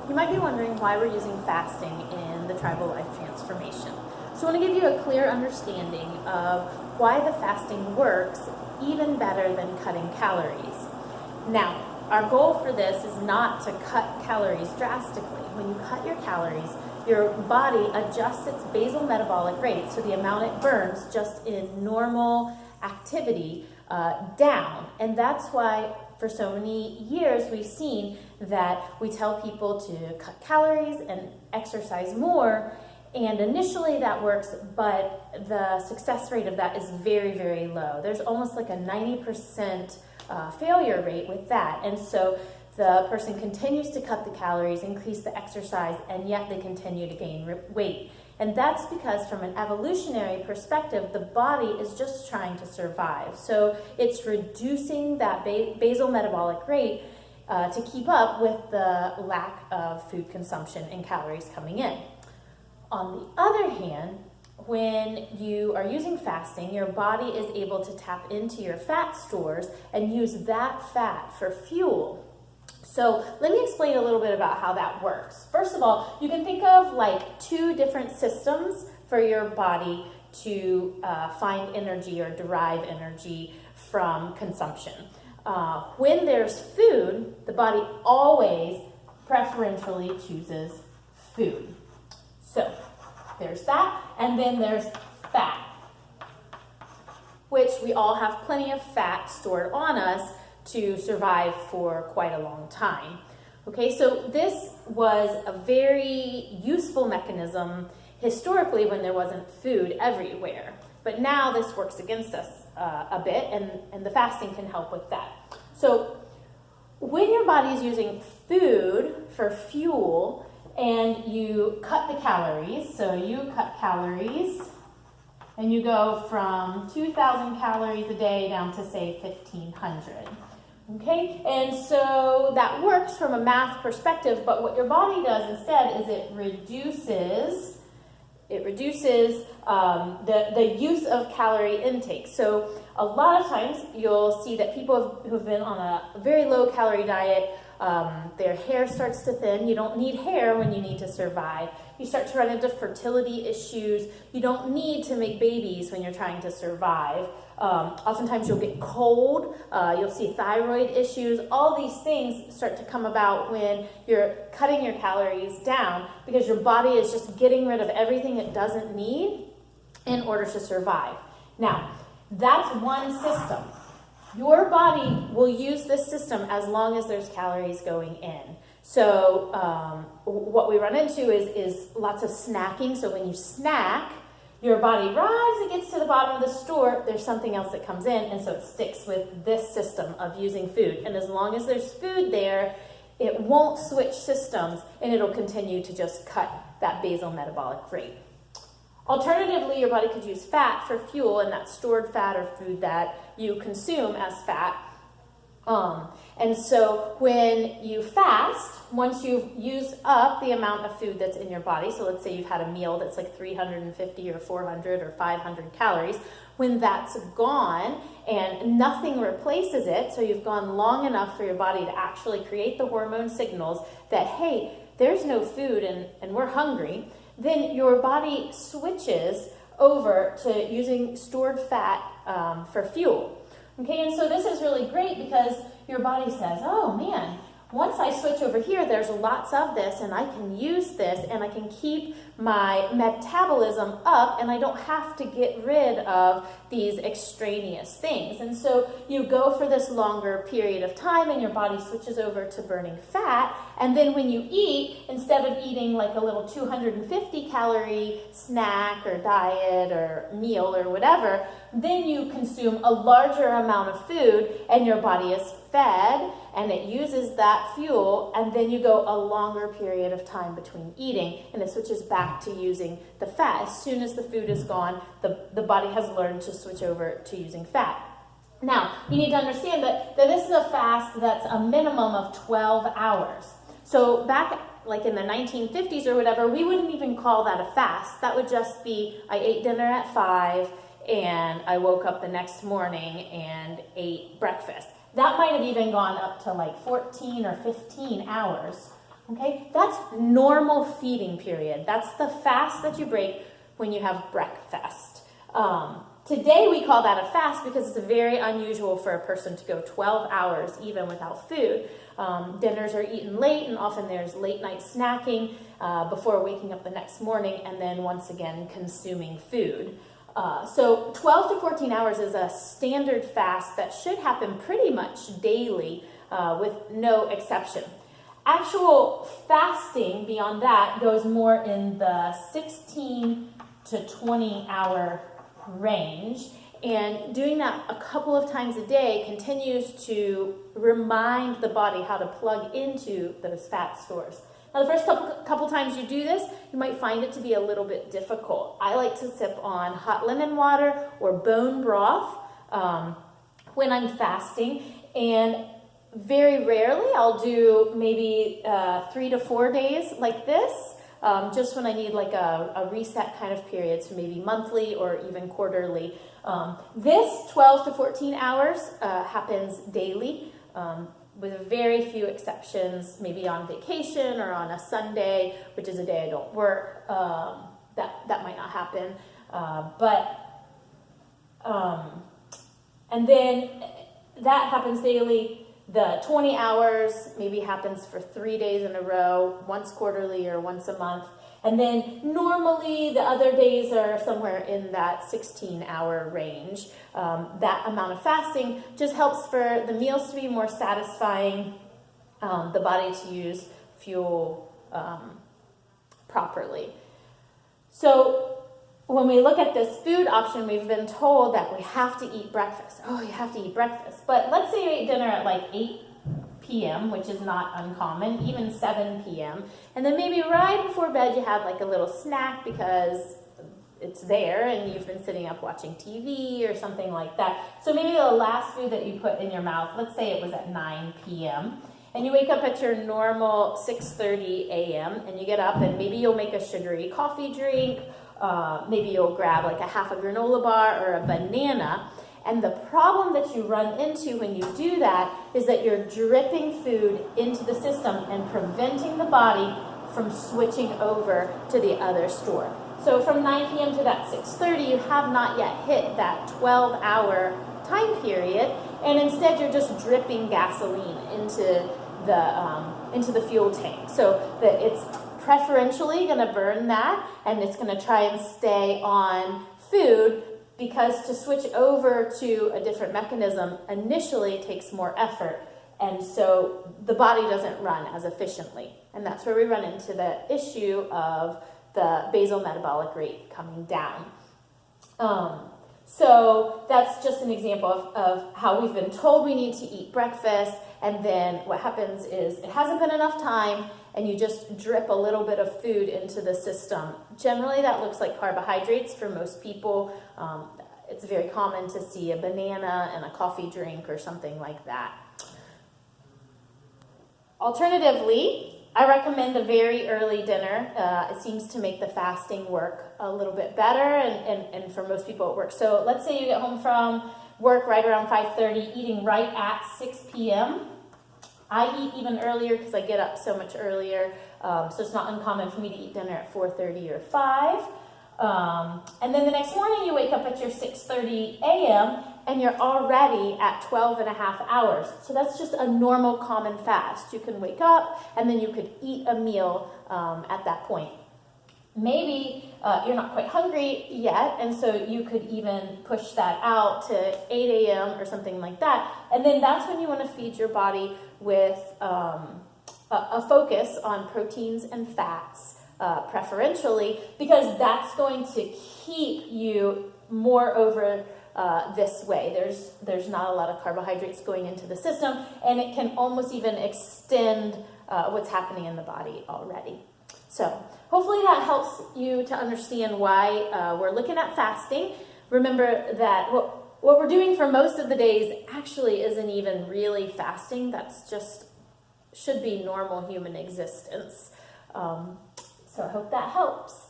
You might be wondering why we're using fasting in the Tribal Life Transformation. So I want to give you a clear understanding of why the fasting works even better than cutting calories. Now, our goal for this is not to cut calories drastically. When you cut your calories, your body adjusts its basal metabolic rate, so the amount it burns just in normal activity, down. And that's why for so many years we've seen that we tell people to cut calories and exercise more, and initially that works, but the success rate of that is very, very low. There's almost like a 90% failure rate with that. And so the person continues to cut the calories, increase the exercise, and yet they continue to gain weight. And that's because from an evolutionary perspective, the body is just trying to survive. So it's reducing that basal metabolic rate to keep up with the lack of food consumption and calories coming in. On the other hand, when you are using fasting, your body is able to tap into your fat stores and use that fat for fuel. So let me explain a little bit about how that works. First of all, you can think of like two different systems for your body to find energy or derive energy from consumption. When there's food, the body always preferentially chooses food. So there's that, and then there's fat, which we all have plenty of fat stored on us to survive for quite a long time. Okay, so this was a very useful mechanism historically when there wasn't food everywhere. But now this works against us a bit, and the fasting can help with that. So when your body is using food for fuel and you cut the calories, so you cut calories and you go from 2,000 calories a day down to say 1,500. Okay, and so that works from a math perspective, but what your body does instead is it reduces the use of calorie intake. So a lot of times you'll see that people who've been on a very low calorie diet, their hair starts to thin. You don't need hair when you need to survive. You start to run into fertility issues. You don't need to make babies when you're trying to survive. Oftentimes you'll get cold, you'll see thyroid issues. All these things start to come about when you're cutting your calories down because your body is just getting rid of everything it doesn't need in order to survive. Now, that's one system. Your body will use this system as long as there's calories going in. So what we run into is lots of snacking. So when you snack, your body rises, it gets to the bottom of the store, there's something else that comes in, and so it sticks with this system of using food. And as long as there's food there, it won't switch systems, and it'll continue to just cut that basal metabolic rate. Alternatively, your body could use fat for fuel, and that's stored fat or food that you consume as fat. And so when you fast, once you've used up the amount of food that's in your body, so let's say you've had a meal that's like 350 or 400 or 500 calories, when that's gone and nothing replaces it, so you've gone long enough for your body to actually create the hormone signals that, hey, there's no food and we're hungry, then your body switches over to using stored fat for fuel. Okay, and so this is really great because your body says, oh man, once I switch over here, there's lots of this and I can use this and I can keep my metabolism up and I don't have to get rid of these extraneous things. And so you go for this longer period of time and your body switches over to burning fat. And then when you eat, instead of eating like a little 250 calorie snack or diet or meal or whatever, then you consume a larger amount of food and your body is fed and it uses that fuel, and then you go a longer period of time between eating and it switches back to using the fat. As soon as the food is gone, the body has learned to switch over to using fat. Now, you need to understand that this is a fast that's a minimum of 12 hours. So back like in the 1950s or whatever, we wouldn't even call that a fast. That would just be, I ate dinner at 5 and I woke up the next morning and ate breakfast. That might have even gone up to like 14 or 15 hours. Okay, that's normal feeding period. That's the fast that you break when you have breakfast. Today we call that a fast because it's very unusual for a person to go 12 hours even without food. Dinners are eaten late, and often there's late night snacking before waking up the next morning, and then once again consuming food. So 12 to 14 hours is a standard fast that should happen pretty much daily with no exception. Actual fasting beyond that goes more in the 16 to 20 hour range, and doing that a couple of times a day continues to remind the body how to plug into those fat stores. Now, the first couple times you do this, you might find it to be a little bit difficult. I like to sip on hot lemon water or bone broth when I'm fasting, and very rarely I'll do maybe 3 to 4 days like this, just when I need like a reset kind of period, so maybe monthly or even quarterly. This 12 to 14 hours happens daily, with very few exceptions, maybe on vacation or on a Sunday, which is a day I don't work. That might not happen. And then that happens daily. The 20 hours maybe happens for 3 days in a row, once quarterly or once a month. And then normally the other days are somewhere in that 16-hour range. That amount of fasting just helps for the meals to be more satisfying, the body to use fuel properly. So when we look at this food option, we've been told that we have to eat breakfast. Oh, you have to eat breakfast. But let's say you ate dinner at like 8 p.m., which is not uncommon, even 7 p.m. And then maybe right before bed you have like a little snack because it's there and you've been sitting up watching TV or something like that. So maybe the last food that you put in your mouth, let's say it was at 9 p.m., and you wake up at your normal 6:30 a.m. and you get up and maybe you'll make a sugary coffee drink. Maybe you'll grab like a half a granola bar or a banana. And the problem that you run into when you do that is that you're dripping food into the system and preventing the body from switching over to the other store. So from 9 p.m. to that 6:30, you have not yet hit that 12-hour time period, and instead you're just dripping gasoline into the fuel tank. So that it's preferentially going to burn that, and it's going to try and stay on food, because to switch over to a different mechanism initially takes more effort, and so the body doesn't run as efficiently. And that's where we run into the issue of the basal metabolic rate coming down. So that's just an example of how we've been told we need to eat breakfast, and then what happens is it hasn't been enough time, and you just drip a little bit of food into the system. Generally, that looks like carbohydrates for most people. It's very common to see a banana and a coffee drink or something like that. Alternatively, I recommend a very early dinner. It seems to make the fasting work a little bit better, and for most people it works. So let's say you get home from work right around 5:30, eating right at 6 p.m. I eat even earlier because I get up so much earlier, so it's not uncommon for me to eat dinner at 4:30 or 5. And then the next morning you wake up at your 6:30 a.m. and you're already at 12 and a half hours. So that's just a normal common fast. You can wake up and then you could eat a meal at that point. Maybe you're not quite hungry yet, and so you could even push that out to 8 a.m. or something like that. And then that's when you want to feed your body with a focus on proteins and fats, preferentially, because that's going to keep you more over this way. There's not a lot of carbohydrates going into the system, and it can almost even extend what's happening in the body already. So hopefully that helps you to understand why we're looking at fasting. Remember that what we're doing for most of the days actually isn't even really fasting. That's just should be normal human existence. So I hope that helps.